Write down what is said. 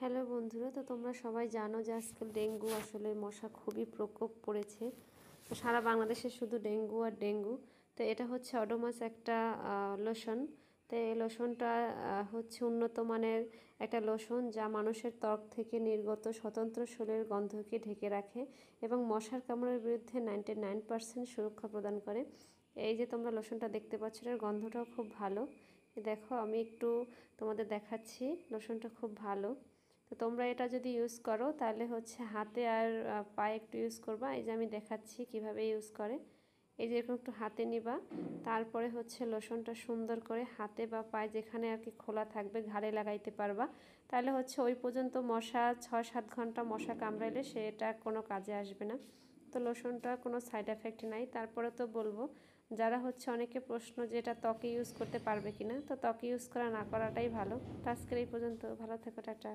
Hello বন্ধুরা, তো তোমরা সবাই জানো যে আজকাল ডেঙ্গু আসলে মশা খুবই প্রকোপ পড়েছে। তো সারা বাংলাদেশে শুধু ডেঙ্গু আর ডেঙ্গু। তো এটা হচ্ছে অডোমাস একটা লোশন। তো এই লোশনটা হচ্ছে উন্নত মানের একটা লোশন, যা মানুষের ত্বক থেকে নির্গত স্বতন্ত্র শরীরের গন্ধকে ঢেকে রাখে এবং মশার কামড়ের বিরুদ্ধে 99% সুরক্ষা প্রদান করে। এই যে তোমরা লোশনটা দেখতে পাচ্ছ, এর গন্ধটাও খুব ভালো। দেখো, আমি একটু তোমাদের দেখাচ্ছি। লোশনটা খুব ভালো। তো তোমরা এটা যদি ইউজ করো তাহলে হচ্ছে হাতে আর পায়ে একটু ইউজ করবা। এই যে আমি দেখাচ্ছি কিভাবে ইউজ করে। এই যে এরকম একটু হাতে নিবা, তারপরে হচ্ছে লোশনটা সুন্দর করে হাতে বা পায়ে যেখানে আর কি খোলা থাকবে ঘাড়ে লাগাইতে পারবা। তাহলে হচ্ছে ওই পর্যন্ত মশা 6-7 ঘন্টা মশা কামড়াইলে সেটা কোনো কাজে আসবে না। তো লোশনটা কোনো সাইড এফেক্ট নাই। তারপরে তো বলবো, যারা হচ্ছে অনেকে প্রশ্ন যে এটা ত্বকে ইউজ করতে পারবে কিনা, তো ত্বকে ইউজ করা না করাটাই ভালো। তো আজকের এই পর্যন্ত, ভালো থেকো, টাটা।